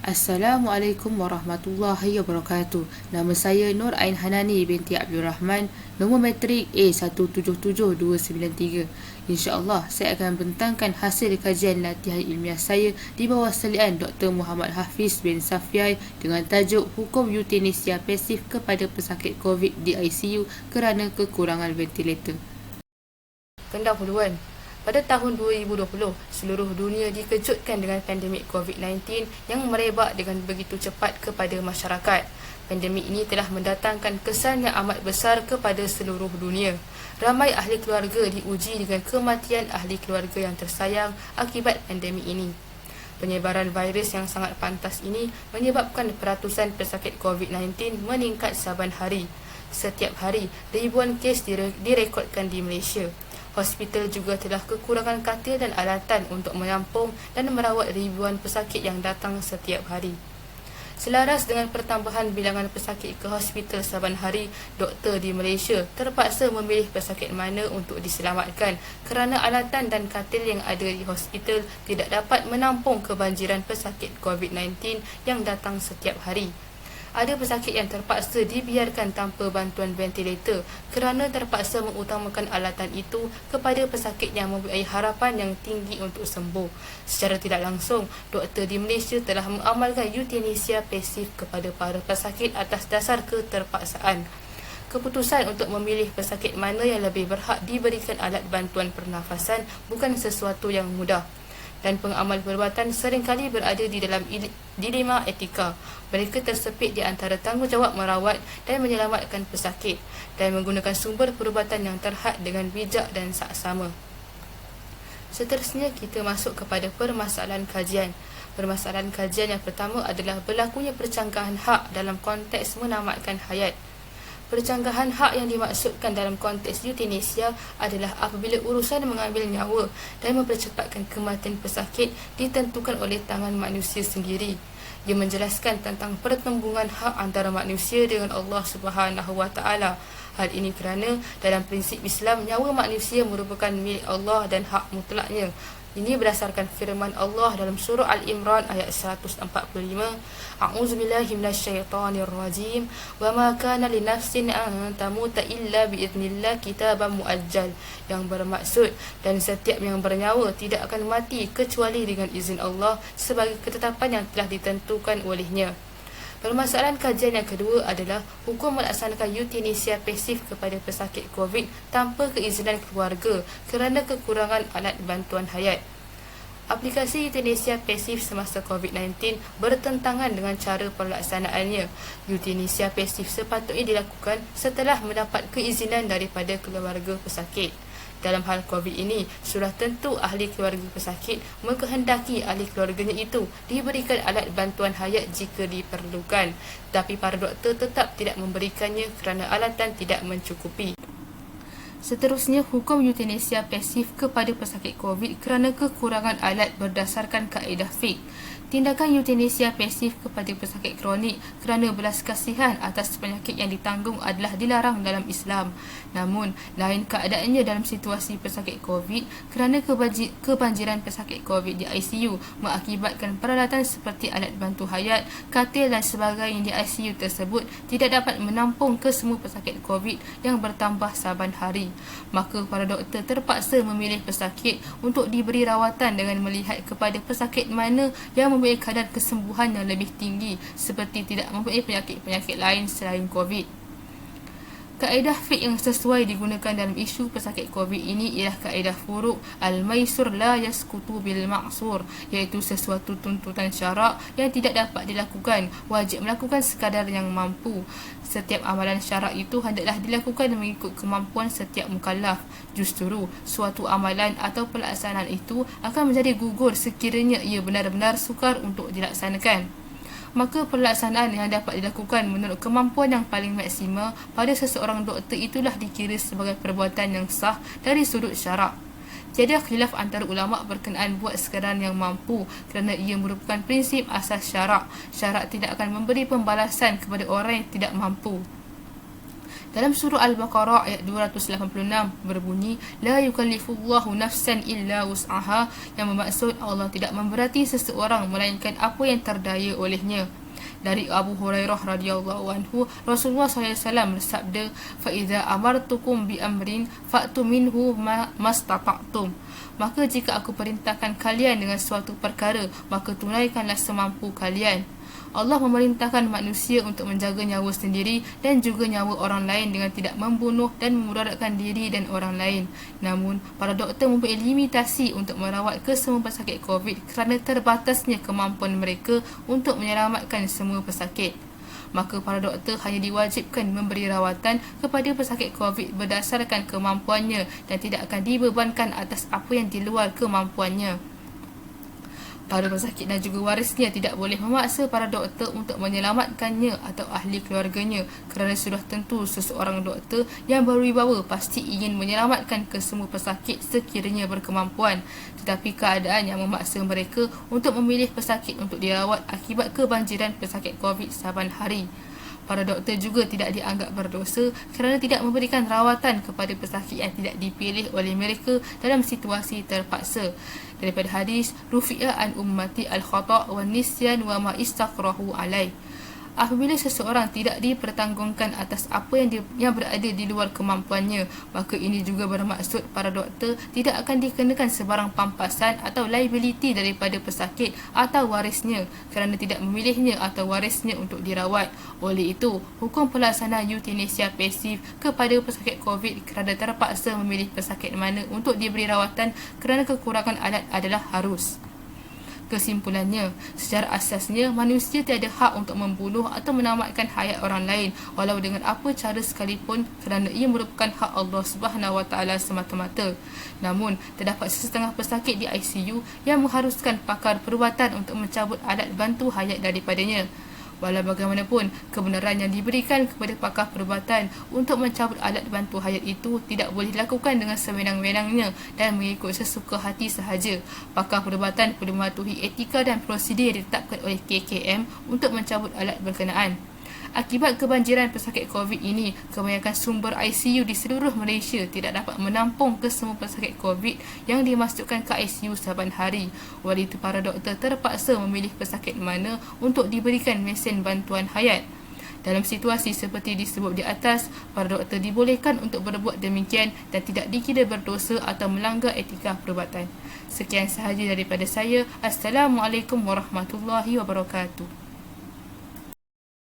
Assalamualaikum warahmatullahi wabarakatuh. Nama saya Nur Ain Hanani binti Abdul Rahman, nombor matrik A177293. InsyaAllah saya akan bentangkan hasil kajian latihan ilmiah saya di bawah salian Dr. Muhammad Hafiz bin Safiai dengan tajuk Hukum Euthanasia Pasif kepada pesakit COVID di ICU kerana kekurangan ventilator. Pendahuluan. Pada tahun 2020, seluruh dunia dikejutkan dengan pandemik COVID-19 yang merebak dengan begitu cepat kepada masyarakat. Pandemik ini telah mendatangkan kesan yang amat besar kepada seluruh dunia. Ramai ahli keluarga diuji dengan kematian ahli keluarga yang tersayang akibat pandemik ini. Penyebaran virus yang sangat pantas ini menyebabkan peratusan pesakit COVID-19 meningkat saban hari. Setiap hari, ribuan kes direkodkan di Malaysia. Hospital juga telah kekurangan katil dan alatan untuk menampung dan merawat ribuan pesakit yang datang setiap hari. Selaras dengan pertambahan bilangan pesakit ke hospital saban hari, doktor di Malaysia terpaksa memilih pesakit mana untuk diselamatkan kerana alatan dan katil yang ada di hospital tidak dapat menampung kebanjiran pesakit COVID-19 yang datang setiap hari. Ada pesakit yang terpaksa dibiarkan tanpa bantuan ventilator kerana terpaksa mengutamakan alatan itu kepada pesakit yang mempunyai harapan yang tinggi untuk sembuh. Secara tidak langsung, doktor di Malaysia telah mengamalkan euthanasia pasif kepada para pesakit atas dasar keterpaksaan. Keputusan untuk memilih pesakit mana yang lebih berhak diberikan alat bantuan pernafasan bukan sesuatu yang mudah. Dan pengamal perubatan seringkali berada di dalam dilema etika. Mereka tersepit di antara tanggungjawab merawat dan menyelamatkan pesakit dan menggunakan sumber perubatan yang terhad dengan bijak dan saksama. Seterusnya kita masuk kepada permasalahan kajian. Permasalahan kajian yang pertama adalah berlakunya percanggahan hak dalam konteks menamatkan hayat. Percanggahan hak yang dimaksudkan dalam konteks euthanasia adalah apabila urusan mengambil nyawa dan mempercepatkan kematian pesakit ditentukan oleh tangan manusia sendiri. Ia menjelaskan tentang pertembungan hak antara manusia dengan Allah Subhanahu Wa Taala. Hal ini kerana dalam prinsip Islam, nyawa manusia merupakan milik Allah dan hak mutlaknya. Ini berdasarkan firman Allah dalam surah Al-Imran ayat 145. A'udzubillahi minasyaitonirrajim. Wa ma kana li nafsin an tamuta illa biidznillah kitaban muajjal. Yang bermaksud, dan setiap yang bernyawa tidak akan mati kecuali dengan izin Allah sebagai ketetapan yang telah ditentukan olehnya. Permasalahan kajian yang kedua adalah hukum melaksanakan euthanasia pasif kepada pesakit COVID tanpa keizinan keluarga kerana kekurangan alat bantuan hayat. Aplikasi euthanasia pasif semasa COVID-19 bertentangan dengan cara pelaksanaannya. Euthanasia pasif sepatutnya dilakukan setelah mendapat keizinan daripada keluarga pesakit. Dalam hal COVID ini, sudah tentu ahli keluarga pesakit mengkehendaki ahli keluarganya itu diberikan alat bantuan hayat jika diperlukan. Tapi para doktor tetap tidak memberikannya kerana alatan tidak mencukupi. Seterusnya, hukum euthanasia pasif kepada pesakit COVID kerana kekurangan alat berdasarkan kaedah fiqh. Tindakan euthanasia pasif kepada pesakit kronik kerana belas kasihan atas penyakit yang ditanggung adalah dilarang dalam Islam. Namun, lain keadaannya dalam situasi pesakit COVID kerana kebanjiran pesakit COVID di ICU mengakibatkan peralatan seperti alat bantu hayat, katil dan sebagainya di ICU tersebut tidak dapat menampung kesemua pesakit COVID yang bertambah saban hari. Maka para doktor terpaksa memilih pesakit untuk diberi rawatan dengan melihat kepada pesakit mana yang mempunyai kadar kesembuhan yang lebih tinggi seperti tidak mempunyai penyakit-penyakit lain selain COVID. Kaedah fiqh yang sesuai digunakan dalam isu pesakit COVID ini ialah kaedah furuk al-maisur la yaskutu bil ma'sur, iaitu sesuatu tuntutan syarak yang tidak dapat dilakukan, wajib melakukan sekadar yang mampu. Setiap amalan syarak itu hendaklah dilakukan mengikut kemampuan setiap mukallaf. Justru, suatu amalan atau pelaksanaan itu akan menjadi gugur sekiranya ia benar-benar sukar untuk dilaksanakan. Maka pelaksanaan yang dapat dilakukan menurut kemampuan yang paling maksima pada seseorang doktor itulah dikira sebagai perbuatan yang sah dari sudut syarak. Tiada khilaf antara ulama' berkenaan buat sekadar yang mampu kerana ia merupakan prinsip asas syarak. Syarak tidak akan memberi pembalasan kepada orang yang tidak mampu. Dalam surah Al-Baqarah ayat 286 berbunyi, La yukallifullahu nafsan illa wus'aha, yang bermaksud Allah tidak memberati seseorang melainkan apa yang terdaya olehnya. Dari Abu Hurairah radhiyallahu anhu, Rasulullah SAW bersabda, fa idza amartukum bi amrin fa'tu minhu mastata'tum. Maka jika aku perintahkan kalian dengan suatu perkara, maka tunaikanlah semampu kalian. Allah memerintahkan manusia untuk menjaga nyawa sendiri dan juga nyawa orang lain dengan tidak membunuh dan memudaratkan diri dan orang lain. Namun, para doktor mempunyai limitasi untuk merawat kesemua pesakit COVID kerana terbatasnya kemampuan mereka untuk menyelamatkan semua pesakit. Maka para doktor hanya diwajibkan memberi rawatan kepada pesakit COVID berdasarkan kemampuannya dan tidak akan dibebankan atas apa yang di luar kemampuannya. Para pesakit dan juga warisnya tidak boleh memaksa para doktor untuk menyelamatkannya atau ahli keluarganya, kerana sudah tentu seseorang doktor yang berwibawa pasti ingin menyelamatkan kesemua pesakit sekiranya berkemampuan, tetapi keadaan yang memaksa mereka untuk memilih pesakit untuk dirawat akibat kebanjiran pesakit COVID saban hari. Para doktor juga tidak dianggap berdosa kerana tidak memberikan rawatan kepada pesakit yang tidak dipilih oleh mereka dalam situasi terpaksa. Daripada hadis, Rufi'a an ummati al-khata' wa nisyan wa ma istaqrahu alaih. Apabila seseorang tidak dipertanggungan atas apa yang berada di luar kemampuannya, maka ini juga bermaksud para doktor tidak akan dikenakan sebarang pampasan atau liability daripada pesakit atau warisnya kerana tidak memilihnya atau warisnya untuk dirawat. Oleh itu, hukum pelaksanaan euthanasia pasif kepada pesakit COVID kerana terpaksa memilih pesakit mana untuk diberi rawatan kerana kekurangan alat adalah harus. Kesimpulannya, secara asasnya manusia tiada hak untuk membunuh atau menamatkan hayat orang lain walau dengan apa cara sekalipun kerana ia merupakan hak Allah SWT semata-mata. Namun, terdapat sesetengah pesakit di ICU yang mengharuskan pakar perubatan untuk mencabut alat bantu hayat daripadanya. Walau bagaimanapun, kebenaran yang diberikan kepada pakar perubatan untuk mencabut alat bantu hayat itu tidak boleh dilakukan dengan sewenang-wenangnya dan mengikut sesuka hati sahaja. Pakar perubatan perlu mematuhi etika dan prosedur yang ditetapkan oleh KKM untuk mencabut alat berkenaan. Akibat kebanjiran pesakit COVID ini, kebanyakan sumber ICU di seluruh Malaysia tidak dapat menampung kesemua pesakit COVID yang dimasukkan ke ICU saban hari. Oleh itu, para doktor terpaksa memilih pesakit mana untuk diberikan mesin bantuan hayat. Dalam situasi seperti disebut di atas, para doktor dibolehkan untuk berbuat demikian dan tidak dikira berdosa atau melanggar etika perubatan. Sekian sahaja daripada saya. Assalamualaikum warahmatullahi wabarakatuh.